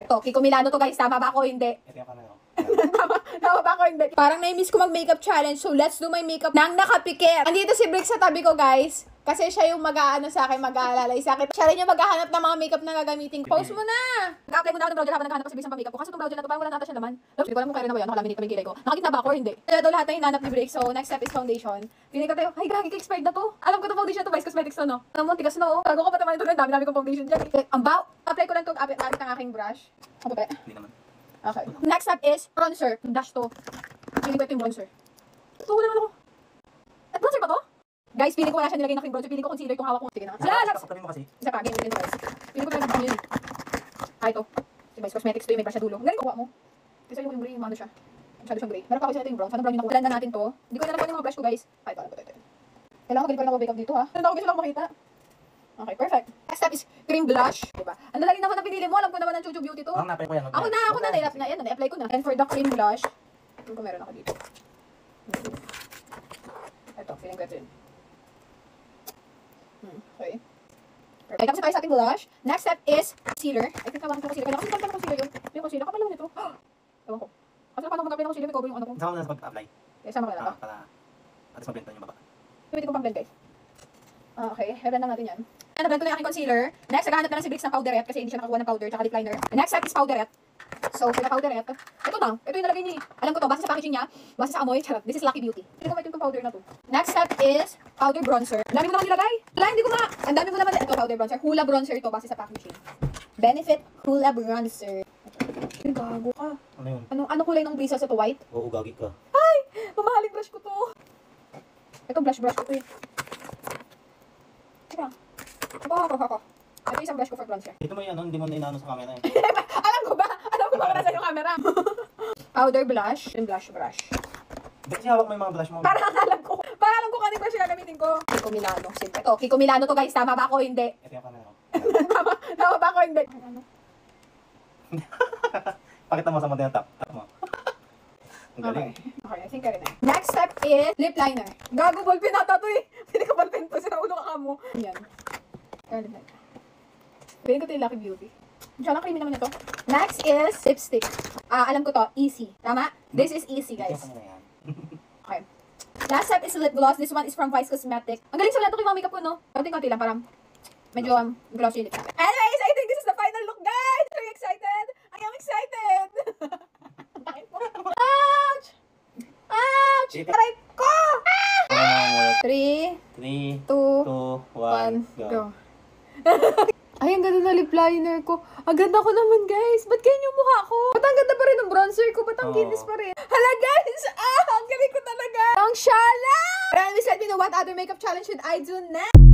To, Kiko Milano to guys. Tama ba ako? Hindi. Ito yung camera ko. Tama ba ako? Hindi. Parang na-miss ko mag-makeup challenge. So, let's do my makeup nang nakapikit. Andito si Brick sa tabi ko guys. Kasi siya yung mag-aano sa akin, mag-aalalay sa akin. Siya rin yung maghahanap ng mga makeup na gagamitin. Post mo na! Nag-apply ko na ako ng brow gel habang naghahanap ko sa bilis ng makeup ko. Kasi itong brow gel na to, parang wala nata siya naman. Hindi ko alam kung kaya rin na ba yan. Nakalaminate pa yung kilay ko. Nakakita ba ako or hindi? Kaya daw lahat na hinanap ni Brick. So, next step is foundation. Pinig ko tayo, ay gagi, expired na to. Alam ko to foundation na to, Vice Cosmetics to, no? Alam mo, tigas na, oh. Bago ko pa naman ito, dami-dami kong foundation dyan. Ang bow! Apply ko lang to, gamit ng aking brush. Ang puti. Hindi naman. Okay. Next step is bronzer. Dash to. Pinig ko ito yung bronzer. Ito, wala naman ako. At bronzer ba to? Guys, feeling ko wala siya nilagay na cream bronzer. Feeling ko concealer itong hawak ko. Sige na. Sabi mo kasi. Isa pa, ganyan din guys. Feeling ko talaga yun. Ah, ito. Si Vice Cosmetics to yung may brush sa dulo. Galing ko kuha mo. Kasi yung gray, ano siya. Masyado siyang gray. Meron pa ako ito yung brown. Sana brown yung nakuha. Blend na natin to. Hindi ko na yung mga brush ko guys. Ay, ito, ito. Kailangan ko galing pa rin ako makeup dito ha. Ano ako guys, wala ko makita. Okay, perfect. Next step is cream blush. Diba? Ang lalaki naman na pinili mo. Alam ko naman ang Chuchu Beauty to. Ang napay ko yan. Ako na, na-apply ko na. And for the cream blush, ito ko meron ako dito. Ito, feeling ko ito yun. Okay. Perfect. Tapos tayo sa ating blush. Next step is concealer. I think naman ko concealer. Kailangan ko concealer yun. Yung concealer, kapal lang nito. Ewan ko. Kasi paano kung kapal ng concealer, may cover yung ano ko. Sama mo na sa pag-apply. Okay, sama ko na to. Para at least mablend yung baba. Pwede ko pang blend guys. Okay, blend lang natin yan. Na-blend ko na yung aking concealer. Next, naghahanap na lang si Brix ng powderette kasi hindi siya nakakuha ng powder tsaka lip liner. Next step is powderette. So, for the powderette, ito na. Ito yung nalagay niya eh. Alam ko to, base sa packaging niya, base sa amoy, charot. This is Lucky Beauty. Hindi ko ma itong powder na to. Next step is powder bronzer. Ang dami mo naman nilagay. Wala, hindi ko ma. Ang dami mo naman. Ito, powder bronzer. Hula bronzer ito, base sa packaging. Benefit Hula Bronzer. Ay, gago ka. Ano yun? Ano kulay ng brisa sa to? White? Oo, gagi ka. Ay! Mamahaling brush ko to. Ito, brush ko to eh. Teka. Ako. Ito isang brush ko for bronzer. Ito mo yan, hindi mo na inaano sa camera eh. Alam ko ba wala nasa yung camera? Powder blush and blush brush. Ba't hawak mo yung mga blush mo? Para alam ko kanina brush yung gagamitin ko. Kiko Milano. Ito, Kiko Milano to guys. Tama ba ako? Hindi. Ito yung camera ko. Tama ba ako? Hindi. Pakita mo sa mga tap. Tap mo. Ang galing. Okay, I think I rin na. Next step is lip liner. Gago, ballpen nata to eh. Hindi ka ballpen to. Sira ulo ka mo. Yan. Lip liner. Pwede ko ito yung Lucky Beauty. Diyan lang creamy naman ito. Next is lipstick. Alam ko to. Easy. Tama? This is easy, guys. Okay. Last step is lip gloss. This one is from Vice Cosmetics. Ang galing sa lahat ko yung mga makeup ko, no? Konti-konti lang. Parang medyo glossy lips. Anyways, I think this is the final look, guys. Are you excited? I am excited. Ouch! Ouch! Aray ko! 3, 2, 1, go. Ay, ang ganda na lip liner ko. Ang ganda ko naman, guys. Ba't ganyan yung mukha ko? Ba't ang ganda pa rin ng bronzer ko? Ba't ang kinis pa rin? Hala, guys! Ang galing ko talaga! Ang shala! Anyways, let me know what other makeup challenge should I do next.